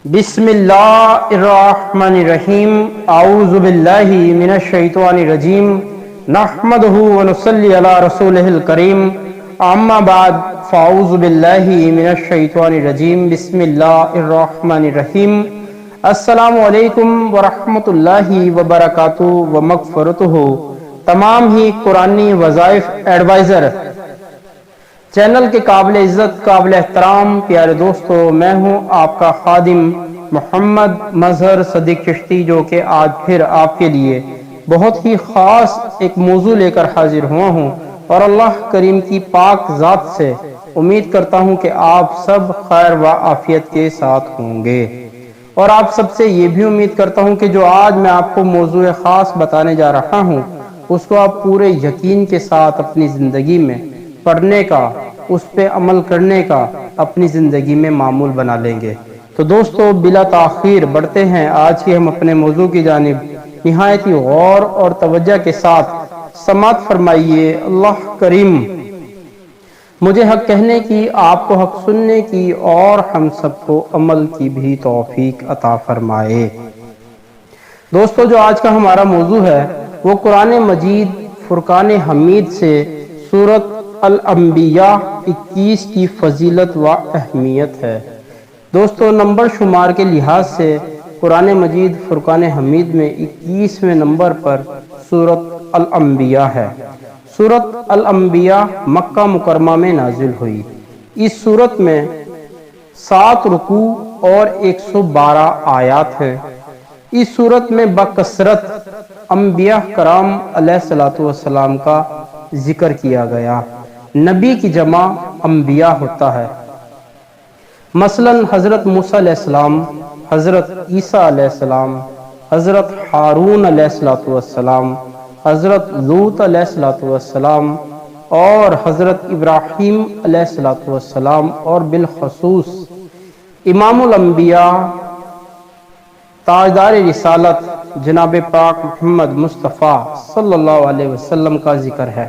بسم اللہ الرحمن الرحیم اعوذ باللہ من الشیطان الرجیم نحمدہ ونصلی علی رسولہ الکریم اما بعد فاعوذ باللہ من الشیطان الرجیم بسم اللہ الرحمن الرحیم السلام علیکم ورحمۃ اللہ وبرکاتہ ومغفرتہ۔ تمام ہی قرآنی وظائف ایڈوائزر چینل کے قابل عزت قابل احترام پیارے دوستو، میں ہوں آپ کا خادم محمد مظہر صدیق چشتی، جو کہ آج پھر آپ کے لیے بہت ہی خاص ایک موضوع لے کر حاضر ہوا ہوں، اور اللہ کریم کی پاک ذات سے امید کرتا ہوں کہ آپ سب خیر و عافیت کے ساتھ ہوں گے، اور آپ سب سے یہ بھی امید کرتا ہوں کہ جو آج میں آپ کو موضوع خاص بتانے جا رہا ہوں اس کو آپ پورے یقین کے ساتھ اپنی زندگی میں پڑھنے کا، اس پہ عمل کرنے کا اپنی زندگی میں معمول بنا لیں گے۔ تو دوستو، بلا تاخیر بڑھتے ہیں آج کی ہم اپنے موضوع کی جانب۔ نہایت ہی غور اور توجہ کے ساتھ سماعت فرمائیے۔ اللہ کریم مجھے حق کہنے کی، آپ کو حق سننے کی، اور ہم سب کو عمل کی بھی توفیق عطا فرمائے۔ دوستو، جو آج کا ہمارا موضوع ہے وہ قرآن مجید فرقان حمید سے سورۃ الانبیاء 21 کی فضیلت و اہمیت ہے۔ دوستو، نمبر شمار کے لحاظ سے قرآن مجید فرقان حمید میں 21ویں نمبر پر سورۃ الانبیاء ہے۔ سورۃ الانبیاء مکہ مکرمہ میں نازل ہوئی۔ اس سورت میں 7 رکوع اور 112 آیات ہیں۔ اس سورت میں بکثرت انبیاء کرام علیہ السلام کا ذکر کیا گیا۔ نبی کی جمع انبیاء ہوتا ہے۔ مثلا حضرت موسیٰ علیہ السلام، حضرت عیسیٰ علیہ السلام، حضرت ہارون علیہ السلام، حضرت لوط علیہ السلام، اور حضرت ابراہیم علیہ السلام، اور بالخصوص امام الانبیاء تاجدار رسالت جناب پاک محمد مصطفیٰ صلی اللہ علیہ وسلم کا ذکر ہے۔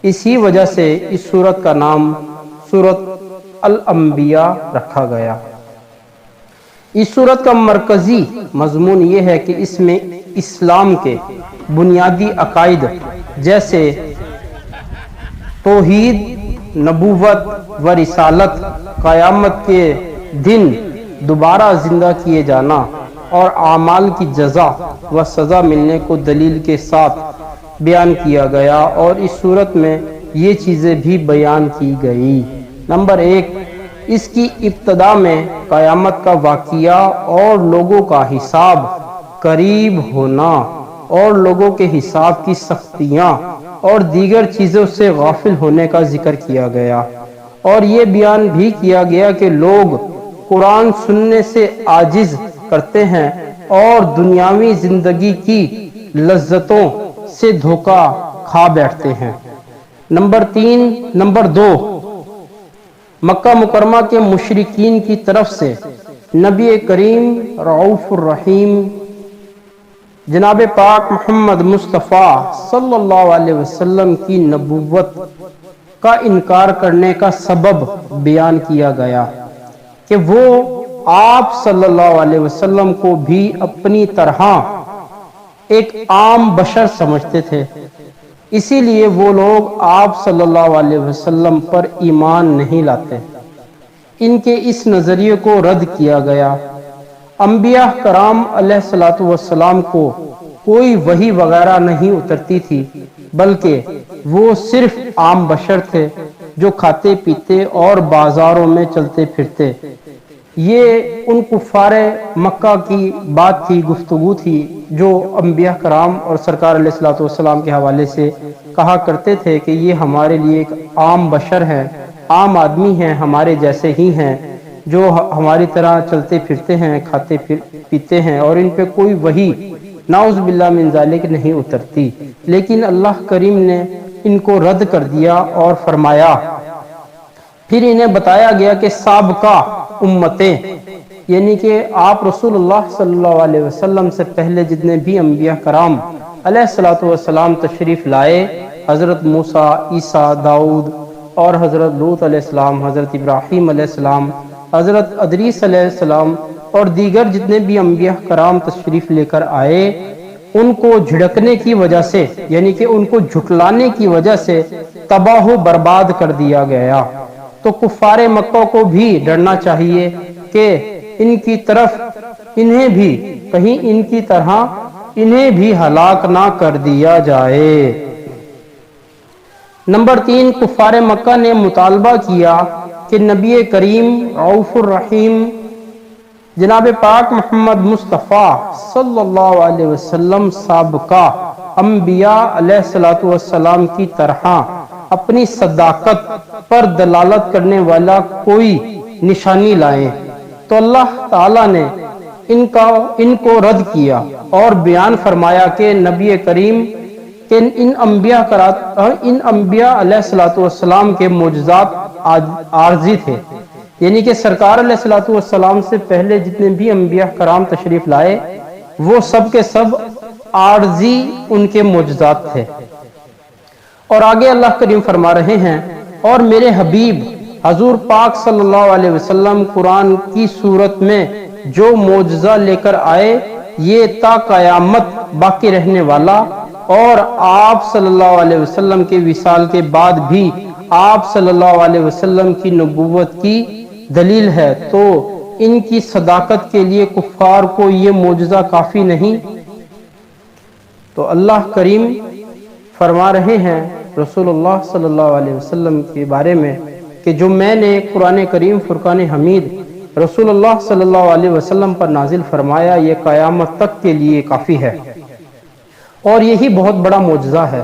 اسی وجہ سے اس سورت کا نام سورۃ الانبیاء رکھا گیا۔ اس سورت کا مرکزی مضمون یہ ہے کہ اس میں اسلام کے بنیادی عقائد جیسے توحید، نبوت و رسالت، قیامت کے دن دوبارہ زندہ کیے جانا، اور اعمال کی جزا و سزا ملنے کو دلیل کے ساتھ بیان کیا گیا، اور اس صورت میں یہ چیزیں بھی بیان کی گئی۔ نمبر 1، اس کی ابتدا میں قیامت کا واقعہ اور لوگوں کا حساب قریب ہونا، اور لوگوں کے حساب کی سختیاں اور دیگر چیزوں سے غافل ہونے کا ذکر کیا گیا، اور یہ بیان بھی کیا گیا کہ لوگ قرآن سننے سے عاجز کرتے ہیں اور دنیاوی زندگی کی لذتوں سے دھوکہ کھا بیٹھتے ہیں۔ نمبر 2، مکہ مکرمہ کے مشرکین کی طرف سے نبی کریم رؤوف الرحیم جناب پاک محمد مصطفیٰ صلی اللہ علیہ وسلم کی نبوت کا انکار کرنے کا سبب بیان کیا گیا کہ وہ آپ صلی اللہ علیہ وسلم کو بھی اپنی طرح ایک عام بشر سمجھتے تھے، اسی لیے وہ لوگ آپ صلی اللہ علیہ وسلم پر ایمان نہیں لاتے۔ ان کے اس نظریے کو رد کیا گیا۔ انبیاء کرام علیہ السلام کو کوئی وحی وغیرہ نہیں اترتی تھی، بلکہ وہ صرف عام بشر تھے جو کھاتے پیتے اور بازاروں میں چلتے پھرتے۔ یہ ان کفار مکہ کی بات تھی، گفتگو تھی، جو انبیاء کرام اور سرکار علیہ السلام کے حوالے سے کہا کرتے تھے کہ یہ ہمارے لیے ایک عام بشر ہیں، عام آدمی ہیں، ہمارے جیسے ہی ہیں، جو ہماری طرح چلتے پھرتے ہیں، کھاتے پیتے ہیں، اور ان پہ کوئی وحی نعوذ باللہ من ذالک نہیں اترتی۔ لیکن اللہ کریم نے ان کو رد کر دیا اور فرمایا، پھر انہیں بتایا گیا کہ سابقہ امتیں، یعنی کہ آپ رسول اللہ صلی اللہ علیہ وسلم سے پہلے جتنے بھی انبیاء کرام علیہ السلام تشریف لائے، حضرت موسیٰ، عیسیٰ، داؤد، اور حضرت لوط علیہ السلام، حضرت ابراہیم علیہ السلام، حضرت ادریس علیہ السلام، اور دیگر جتنے بھی انبیاء کرام تشریف لے کر آئے ان کو جھڑکنے کی وجہ سے، یعنی کہ ان کو جھٹلانے کی وجہ سے تباہ و برباد کر دیا گیا۔ تو کفار مکہ کو بھی ڈرنا چاہیے کہ ان کی طرف انہیں بھی کہیں ان کی طرح انہیں بھی ہلاک نہ کر دیا جائے۔ نمبر 3، کفار مکہ نے مطالبہ کیا کہ نبی کریم رؤوف الرحیم جناب پاک محمد مصطفیٰ صلی اللہ علیہ وسلم سابقہ انبیاء علیہ الصلوۃ والسلام کی طرح اپنی صداقت پر دلالت کرنے والا کوئی نشانی لائیں۔ تو اللہ تعالیٰ نے ان کو رد کیا اور بیان فرمایا کہ نبی کریم کہ ان انبیاء علیہ الصلوۃ والسلام کے معجزات عارضی تھے، یعنی کہ سرکار علیہ الصلوۃ والسلام سے پہلے جتنے بھی انبیاء کرام تشریف لائے وہ سب کے سب عارضی ان کے معجزات تھے۔ اور آگے اللہ کریم فرما رہے ہیں، اور میرے حبیب حضور پاک صلی اللہ علیہ وسلم قرآن کی صورت میں جو معجزہ لے کر آئے یہ تا قیامت باقی رہنے والا اور آپ صلی اللہ علیہ وسلم کے وصال کے بعد بھی آپ صلی اللہ علیہ وسلم کی نبوت کی دلیل ہے۔ تو ان کی صداقت کے لیے کفار کو یہ معجزہ کافی نہیں؟ تو اللہ کریم فرما رہے ہیں رسول اللہ صلی اللہ علیہ وسلم کے بارے میں کہ جو میں نے قرآن کریم فرقان حمید رسول اللہ صلی اللہ علیہ وسلم پر نازل فرمایا یہ قیامت تک کے لیے کافی ہے، اور یہی بہت بڑا معجزہ ہے۔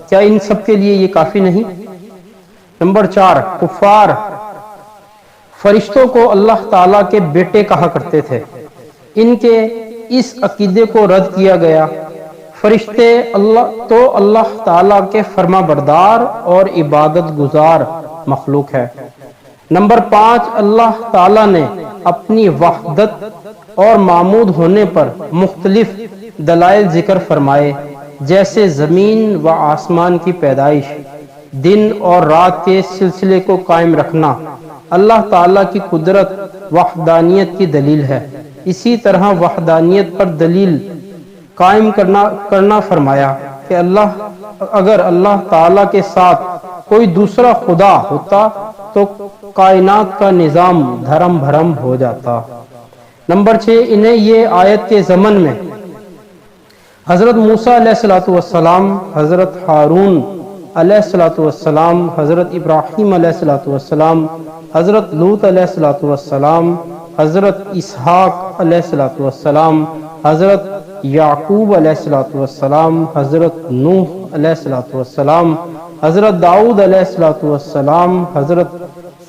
کیا ان سب کے لیے یہ کافی نہیں؟ نمبر 4، کفار فرشتوں کو اللہ تعالیٰ کے بیٹے کہا کرتے تھے۔ ان کے اس عقیدے کو رد کیا گیا۔ فرشتے اللہ تعالیٰ کے فرما بردار اور عبادت گزار مخلوق ہے۔ نمبر 5، اللہ تعالیٰ نے اپنی وحدت اور معبود ہونے پر مختلف دلائل ذکر فرمائے، جیسے زمین و آسمان کی پیدائش، دن اور رات کے سلسلے کو قائم رکھنا اللہ تعالیٰ کی قدرت وحدانیت کی دلیل ہے۔ اسی طرح وحدانیت پر دلیل قائم کرنا فرمایا کہ اگر اللہ تعالیٰ کے ساتھ کوئی دوسرا خدا ہوتا تو کائنات کا نظام دھرم بھرم ہو جاتا۔ نمبر 6، انہیں یہ آیت کے ضمن میں حضرت موسیٰ علیہ الصلوۃ والسلام، حضرت ہارون علیہ الصلوۃ والسلام، حضرت ابراہیم علیہ الصلوۃ والسلام، حضرت لوط علیہ الصلوۃ والسلام، حضرت اسحاق علیہ الصلوۃ والسلام، حضرت یعقوب علیہ الصلوۃ والسلام، حضرت نوح علیہ الصلوۃ والسلام، حضرت داؤد علیہ الصلوۃ والسلام، حضرت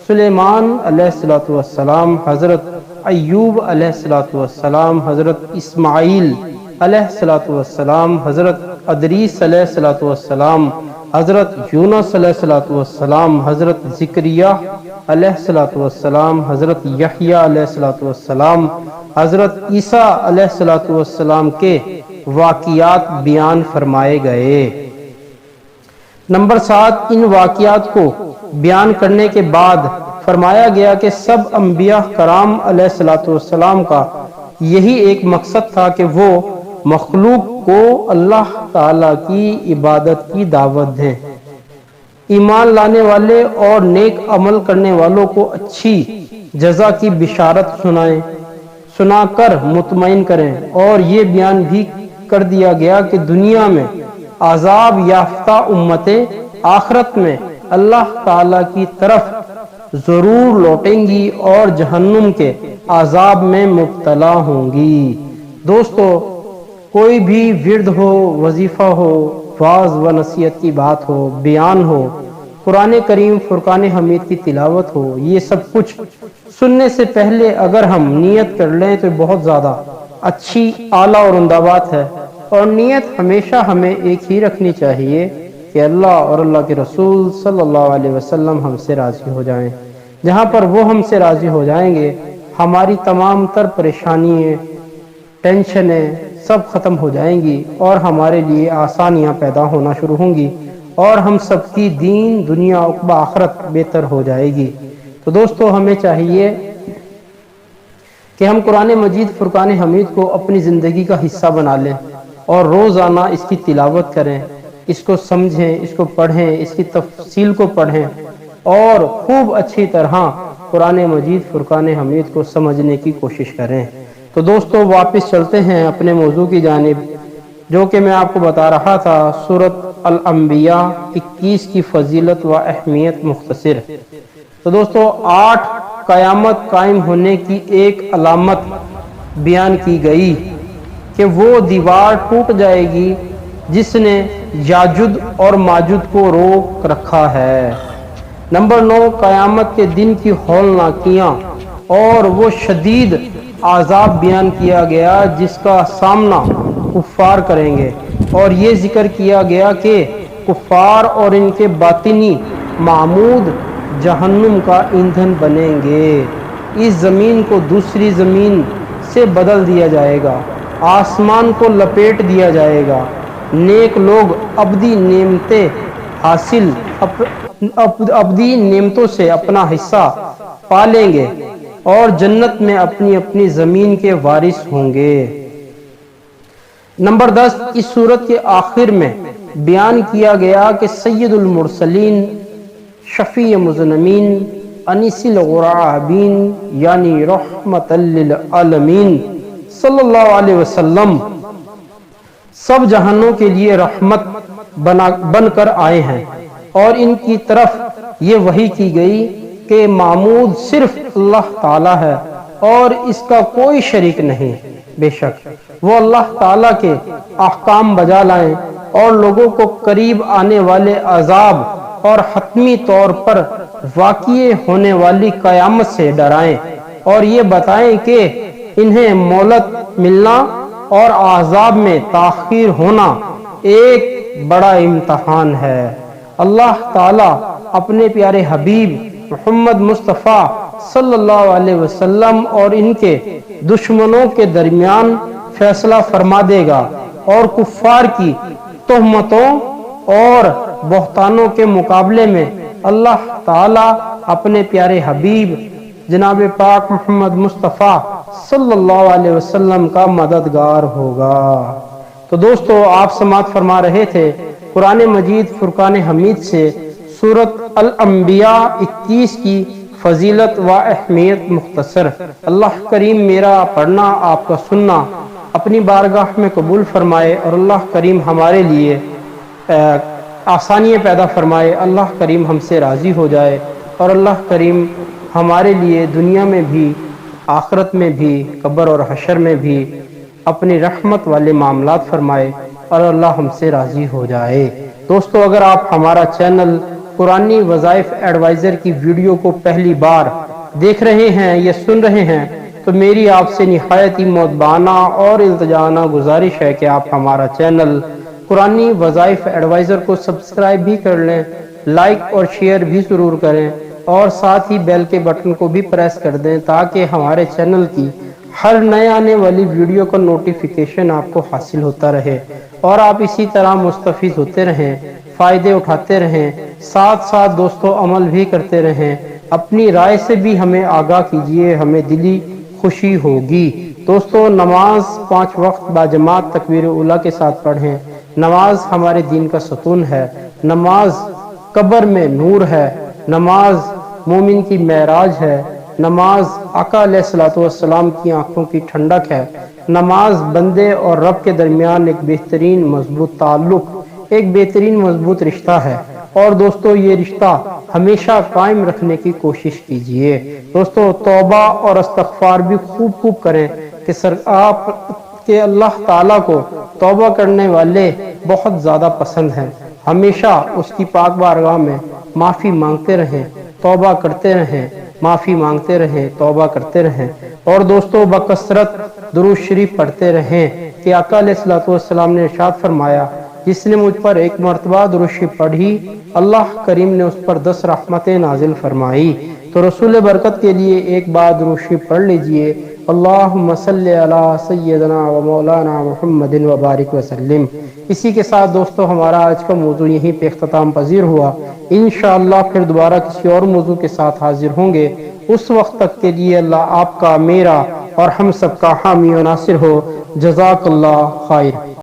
سلیمان علیہ الصلوۃ والسلام، حضرت ایوب علیہ الصلوۃ والسلام، حضرت اسماعیل علیہ الصلوۃ والسلام، حضرت ادریس علیہ الصلوۃ والسلام، حضرت یونس علیہ الصلوۃ والسلام، حضرت زکریا علیہ الصلوۃ والسلام، حضرت یحییٰ علیہ الصلوۃ والسلام، حضرت عیسیٰ علیہ الصلوۃ والسلام کے واقعات بیان فرمائے گئے۔ نمبر 7، ان واقعات کو بیان کرنے کے بعد فرمایا گیا کہ سب انبیاء کرام علیہ الصلوۃ والسلام کا یہی ایک مقصد تھا کہ وہ مخلوق کو اللہ تعالیٰ کی عبادت کی دعوت دیں، ایمان لانے والے اور نیک عمل کرنے والوں کو اچھی جزا کی بشارت سنا کر مطمئن کریں، اور یہ بیان بھی کر دیا گیا کہ دنیا میں عذاب یافتہ امتیں آخرت میں اللہ تعالیٰ کی طرف ضرور لوٹیں گی اور جہنم کے عذاب میں مبتلا ہوں گی۔ دوستو، کوئی بھی ورد ہو، وظیفہ ہو، واعظ و نصیحت کی بات ہو، بیان ہو، قرآن کریم فرقان حمید کی تلاوت ہو، یہ سب کچھ سننے سے پہلے اگر ہم نیت کر لیں تو بہت زیادہ اچھی اعلیٰ اور عمدہ بات ہے۔ اور نیت ہمیشہ ہمیں ایک ہی رکھنی چاہیے کہ اللہ اور اللہ کے رسول صلی اللہ علیہ وسلم ہم سے راضی ہو جائیں۔ جہاں پر وہ ہم سے راضی ہو جائیں گے ہماری تمام تر پریشانیاں، ٹینشنیں سب ختم ہو جائیں گی اور ہمارے لیے آسانیاں پیدا ہونا شروع ہوں گی، اور ہم سب کی دین دنیا عقبہ آخرت بہتر ہو جائے گی۔ تو دوستو، ہمیں چاہیے کہ ہم قرآن مجید فرقان حمید کو اپنی زندگی کا حصہ بنا لیں اور روزانہ اس کی تلاوت کریں، اس کو سمجھیں، اس کو پڑھیں، اس کی تفصیل کو پڑھیں اور خوب اچھی طرح قرآن مجید فرقان حمید کو سمجھنے کی کوشش کریں۔ تو دوستو واپس چلتے ہیں اپنے موضوع کی جانب، جو کہ میں آپ کو بتا رہا تھا سورۃ الانبیاء 21 کی فضیلت و اہمیت مختصر۔ تو دوستو 8 قیامت قائم ہونے کی ایک علامت بیان کی گئی کہ وہ دیوار ٹوٹ جائے گی جس نے یاجوج اور ماجوج کو روک رکھا ہے۔ نمبر 9، قیامت کے دن کی ہولناکیاں اور وہ شدید عذاب بیان کیا گیا جس کا سامنا کفار کریں گے، اور یہ ذکر کیا گیا کہ کفار اور ان کے باطنی معمود جہنم کا ایندھن بنیں گے۔ اس زمین کو دوسری زمین سے بدل دیا جائے گا، آسمان کو لپیٹ دیا جائے گا، نیک لوگ ابدی نعمتیں حاصل ابدی نعمتوں سے اپنا حصہ پا لیں گے اور جنت میں اپنی اپنی زمین کے وارث ہوں گے۔ نمبر 10، اس سورت کے آخر میں بیان کیا گیا کہ سید المرسلین، شفیع مذنبین، انیس الغرابین یعنی رحمت للعالمین صلی اللہ علیہ وسلم سب جہانوں کے لیے رحمت بن کر آئے ہیں، اور ان کی طرف یہ وحی کی گئی کہ معبود صرف اللہ تعالی ہے اور اس کا کوئی شریک نہیں۔ بے شک وہ اللہ تعالیٰ کے احکام بجا لائیں اور لوگوں کو قریب آنے والے عذاب اور حتمی طور پر واقع ہونے والی قیامت سے ڈرائیں، اور یہ بتائیں کہ انہیں مہلت ملنا اور عذاب میں تاخیر ہونا ایک بڑا امتحان ہے۔ اللہ تعالیٰ اپنے پیارے حبیب محمد مصطفیٰ صلی اللہ علیہ وسلم اور ان کے دشمنوں کے درمیان فیصلہ فرما دے گا، اور کفار کی تہمتوں اور بہتانوں کے مقابلے میں اللہ تعالیٰ اپنے پیارے حبیب جناب پاک محمد مصطفیٰ صلی اللہ علیہ وسلم کا مددگار ہوگا۔ تو دوستو آپ سماعت فرما رہے تھے قرآن مجید فرقان حمید سے سورۃ الانبیاء 21 کی فضیلت و اہمیت مختصر۔ اللہ کریم میرا پڑھنا آپ کا سننا اپنی بارگاہ میں قبول فرمائے، اور اللہ کریم ہمارے لیے آسانیاں پیدا فرمائے، اللہ کریم ہم سے راضی ہو جائے، اور اللہ کریم ہمارے لیے دنیا میں بھی آخرت میں بھی قبر اور حشر میں بھی اپنی رحمت والے معاملات فرمائے، اور اللہ ہم سے راضی ہو جائے۔ دوستو اگر آپ ہمارا چینل قرآنی وظائف ایڈوائزر کی ویڈیو کو پہلی بار دیکھ رہے ہیں یا سن رہے ہیں تو میری آپ سے نہایت ہی مؤدبانہ اور التجانہ گزارش ہے کہ آپ ہمارا چینل قرآنی وظائف ایڈوائزر کو سبسکرائب بھی کر لیں، لائک اور شیئر بھی ضرور کریں، اور ساتھ ہی بیل کے بٹن کو بھی پریس کر دیں تاکہ ہمارے چینل کی ہر نئے آنے والی ویڈیو کا نوٹیفیکیشن آپ کو حاصل ہوتا رہے، اور آپ اسی طرح مستفید ہوتے رہیں، فائدے اٹھاتے رہیں، ساتھ ساتھ دوستو عمل بھی کرتے رہیں۔ اپنی رائے سے بھی ہمیں آگاہ کیجئے، ہمیں دلی خوشی ہوگی۔ دوستو نماز 5 وقت باجماعت تکبیر اولیٰ کے ساتھ پڑھیں۔ نماز ہمارے دین کا ستون ہے، نماز قبر میں نور ہے، نماز مومن کی معراج ہے، نماز آقا علیہ السلام کی آنکھوں کی ٹھنڈک ہے، نماز بندے اور رب کے درمیان ایک بہترین مضبوط تعلق، ایک بہترین مضبوط رشتہ ہے، اور دوستو یہ رشتہ ہمیشہ قائم رکھنے کی کوشش کیجئے۔ دوستو توبہ اور استغفار بھی خوب کریں کہ اللہ تعالیٰ کو توبہ کرنے والے بہت زیادہ پسند ہیں۔ ہمیشہ اس کی پاک بارگاہ میں معافی مانگتے رہیں، توبہ کرتے رہیں، معافی مانگتے رہیں، توبہ کرتے رہیں، اور دوستو بکثرت درود شریف پڑھتے رہیں کہ آقا علیہ السلام نے ارشاد فرمایا جس نے مجھ پر ایک مرتبہ درود شریف پڑھی اللہ کریم نے اس پر 10 رحمتیں نازل فرمائی۔ تو رسول برکت کے لیے ایک بار درود شریف پڑھ لیجئے، اللہم صلی علی سیدنا و مولانا محمد و بارک وسلم۔ اسی کے ساتھ دوستو ہمارا آج کا موضوع یہیں پہ اختتام پذیر ہوا۔ انشاءاللہ پھر دوبارہ کسی اور موضوع کے ساتھ حاضر ہوں گے۔ اس وقت تک کے لیے اللہ آپ کا، میرا اور ہم سب کا حامی و ناصر ہو. جزاک اللہ خیر.